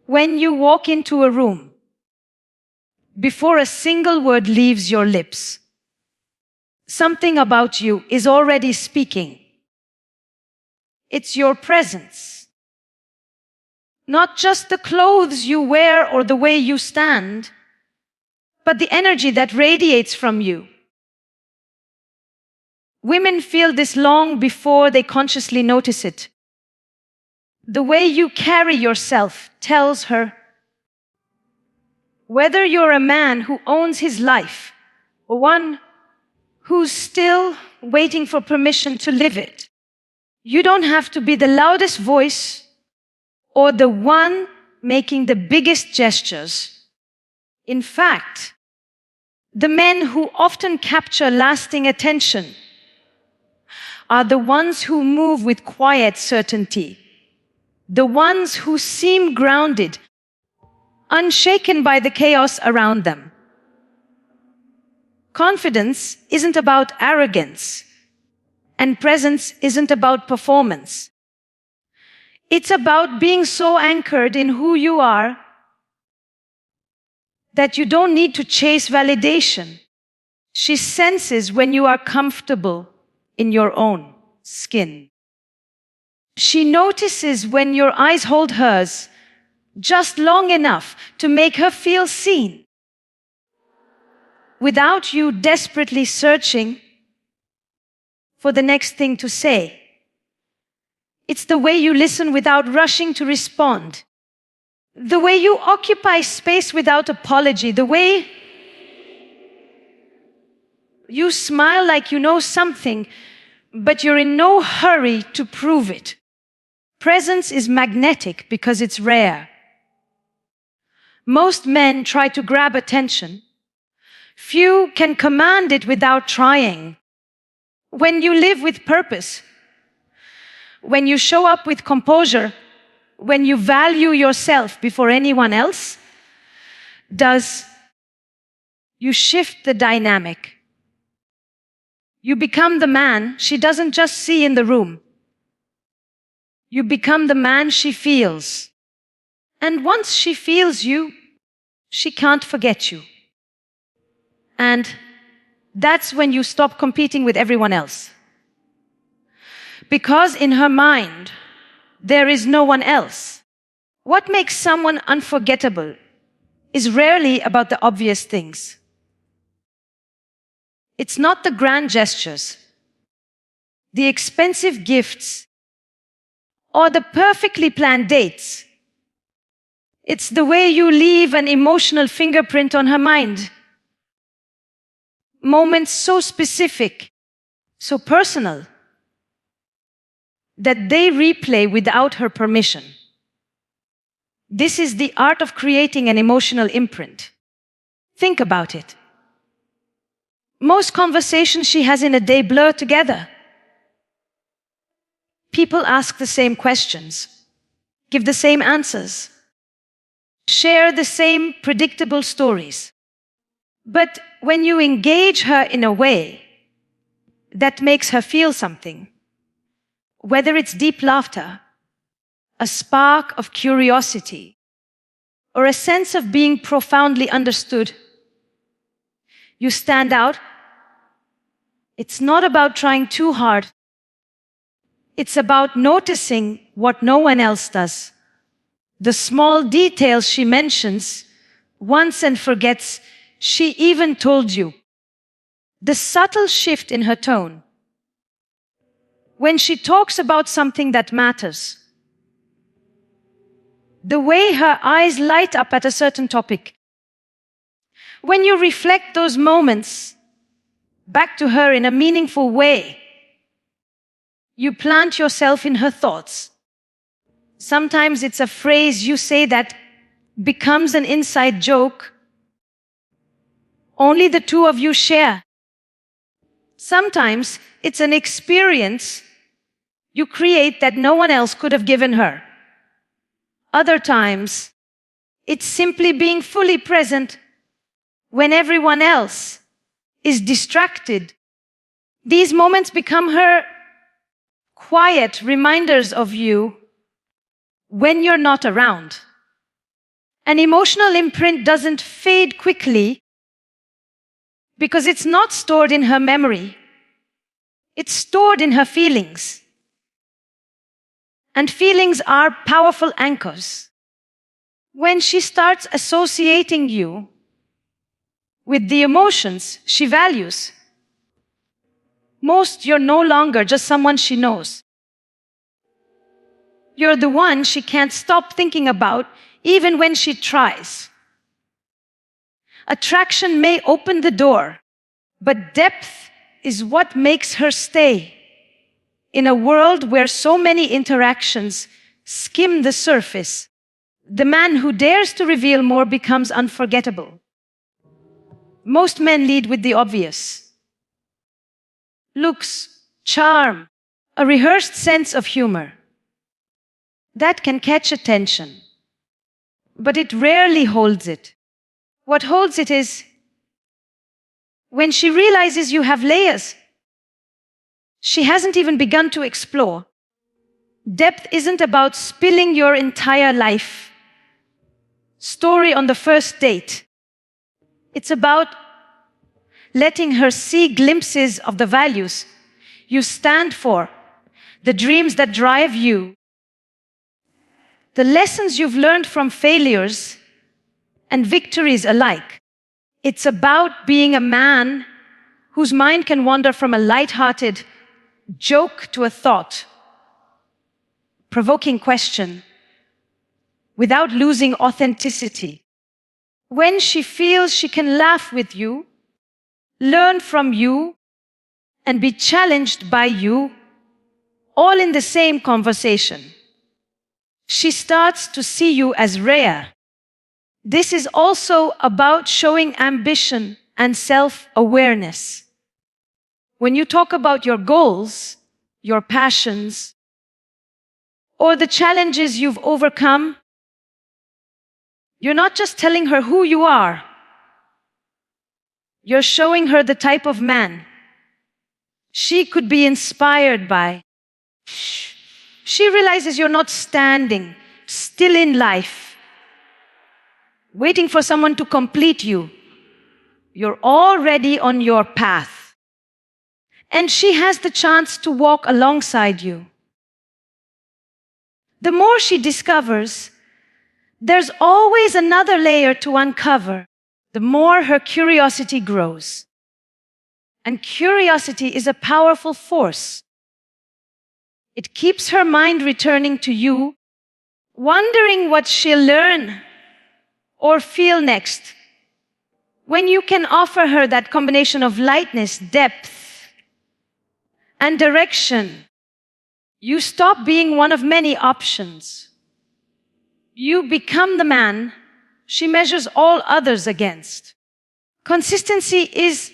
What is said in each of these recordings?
When you walk into a room, before a single word leaves your lips, something about you is already speaking. It's your presence. Not just the clothes you wear or the way you stand, but the energy that radiates from you. Women feel this long before they consciously notice it. The way you carry yourself tells her. Whether you're a man who owns his life or one who's still waiting for permission to live it, you don't have to be the loudest voice or the one making the biggest gestures. In fact, the men who often capture lasting attention are the ones who move with quiet certainty, the ones who seem grounded, unshaken by the chaos around them. Confidence isn't about arrogance, and presence isn't about performance. It's about being so anchored in who you are that you don't need to chase validation. She senses when you are comfortable in your own skin. She notices when your eyes hold hers just long enough to make her feel seen, without you desperately searching for the next thing to say. It's the way you listen without rushing to respond, the way you occupy space without apology, the way you smile like you know something, but you're in no hurry to prove it. Presence is magnetic because it's rare. Most men try to grab attention. Few can command it without trying. When you live with purpose, when you show up with composure, when you value yourself before anyone else does, you shift the dynamic. You become the man she doesn't just see in the room. You become the man she feels. And once she feels you, she can't forget you. And that's when you stop competing with everyone else. Because in her mind, there is no one else. What makes someone unforgettable is rarely about the obvious things. It's not the grand gestures, the expensive gifts, or the perfectly planned dates. It's the way you leave an emotional fingerprint on her mind. Moments so specific, so personal, that they replay without her permission. This is the art of creating an emotional imprint. Think about it. Most conversations she has in a day blur together. People ask the same questions, give the same answers, share the same predictable stories. But when you engage her in a way that makes her feel something, whether it's deep laughter, a spark of curiosity, or a sense of being profoundly understood, you stand out. It's not about trying too hard. It's about noticing what no one else does. The small details she mentions once and forgets she even told you. The subtle shift in her tone. When she talks about something that matters. The way her eyes light up at a certain topic. When you reflect those moments back to her in a meaningful way, you plant yourself in her thoughts. Sometimes it's a phrase you say that becomes an inside joke only the two of you share. Sometimes it's an experience you create that no one else could have given her. Other times, it's simply being fully present when everyone else is distracted. These moments become her quiet reminders of you when you're not around. An emotional imprint doesn't fade quickly because it's not stored in her memory. It's stored in her feelings. And feelings are powerful anchors. When she starts associating you with the emotions she values, you're no longer just someone she knows. You're the one she can't stop thinking about, even when she tries. Attraction may open the door, but depth is what makes her stay. In a world where so many interactions skim the surface, the man who dares to reveal more becomes unforgettable. Most men lead with the obvious: looks, charm, a rehearsed sense of humor. That can catch attention, but it rarely holds it. What holds it is when she realizes you have layers she hasn't even begun to explore. Depth isn't about spilling your entire life story on the first date. It's about letting her see glimpses of the values you stand for, the dreams that drive you, the lessons you've learned from failures and victories alike. It's about being a man whose mind can wander from a light-hearted joke to a thought-provoking question without losing authenticity. When she feels she can laugh with you, learn from you, and be challenged by you, all in the same conversation, she starts to see you as rare. This is also about showing ambition and self-awareness. When you talk about your goals, your passions, or the challenges you've overcome, you're not just telling her who you are. You're showing her the type of man she could be inspired by. She realizes you're not standing still in life, waiting for someone to complete you. You're already on your path. And she has the chance to walk alongside you. The more she discovers, there's always another layer to uncover. The more her curiosity grows. And curiosity is a powerful force. It keeps her mind returning to you, wondering what she'll learn or feel next. When you can offer her that combination of lightness, depth, and direction, you stop being one of many options. You become the man she measures all others against. Consistency is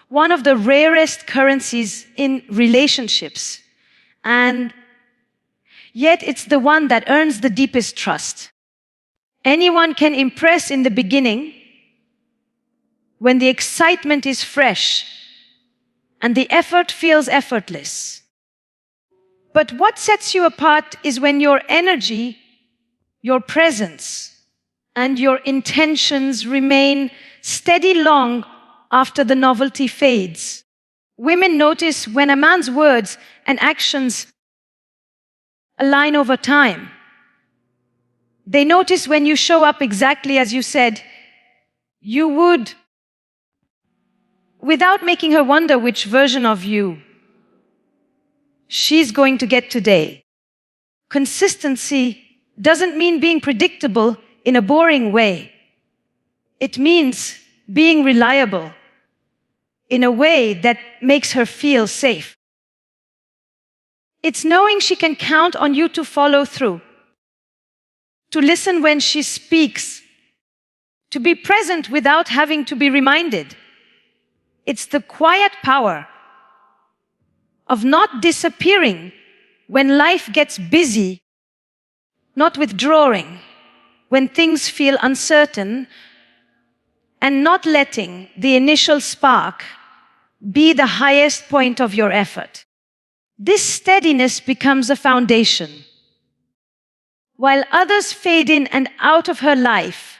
one of the rarest currencies in relationships, and yet it's the one that earns the deepest trust. Anyone can impress in the beginning when the excitement is fresh and the effort feels effortless. But what sets you apart is when your energy, your presence, and your intentions remain steady long after the novelty fades. Women notice when a man's words and actions align over time. They notice when you show up exactly as you said you would, without making her wonder which version of you she's going to get today. Consistency doesn't mean being predictable in a boring way. It means being reliable in a way that makes her feel safe. It's knowing she can count on you to follow through, to listen when she speaks, to be present without having to be reminded. It's the quiet power of not disappearing when life gets busy, not withdrawing when things feel uncertain, and not letting the initial spark be the highest point of your effort. This steadiness becomes a foundation. While others fade in and out of her life,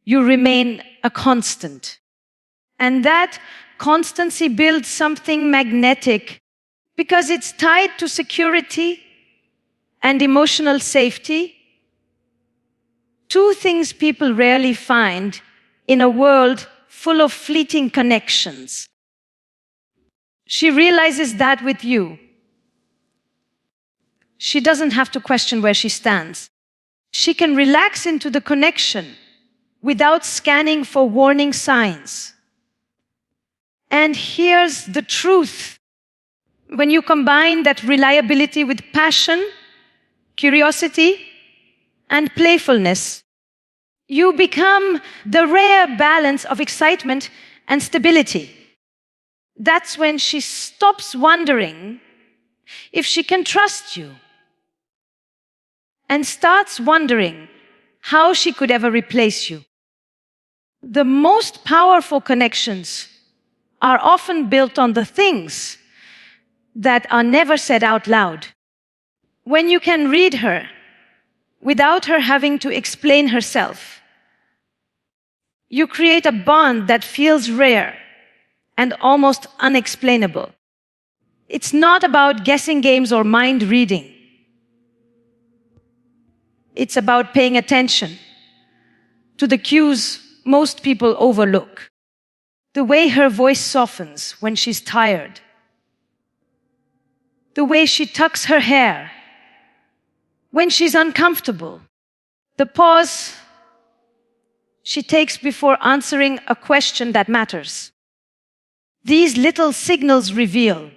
you remain a constant. And that constancy builds something magnetic because it's tied to security and emotional safety. Two things people rarely find in a world full of fleeting connections. She realizes that with you. She doesn't have to question where she stands. She can relax into the connection without scanning for warning signs. And here's the truth. When you combine that reliability with passion, curiosity, and playfulness, you become the rare balance of excitement and stability. That's when she stops wondering if she can trust you and starts wondering how she could ever replace you. The most powerful connections are often built on the things that are never said out loud. When you can read her without her having to explain herself, you create a bond that feels rare and almost unexplainable. It's not about guessing games or mind reading. It's about paying attention to the cues most people overlook. The way her voice softens when she's tired. The way she tucks her hair when she's uncomfortable. The pause she takes before answering a question that matters. These little signals reveal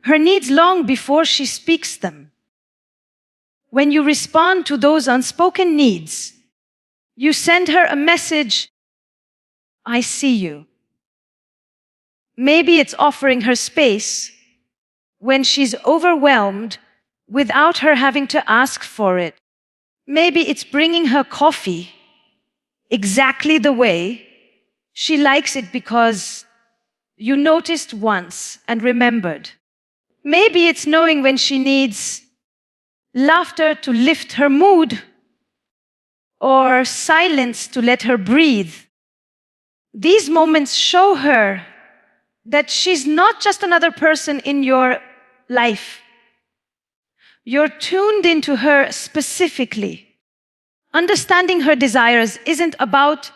her needs long before she speaks them. When you respond to those unspoken needs, you send her a message, I see you. Maybe it's offering her space when she's overwhelmed without her having to ask for it. Maybe it's bringing her coffee exactly the way she likes it because you noticed once and remembered. Maybe it's knowing when she needs laughter to lift her mood or silence to let her breathe. These moments show her that she's not just another person in your life. You're tuned into her specifically. Understanding her desires isn't about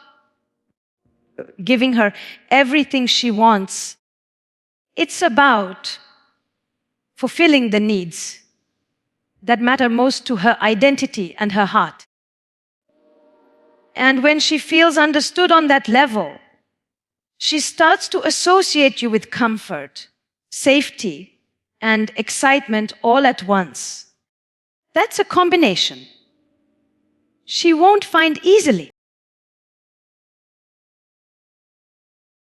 giving her everything she wants. It's about fulfilling the needs that matter most to her identity and her heart. And when she feels understood on that level, she starts to associate you with comfort, safety, and excitement all at once. That's a combination she won't find easily.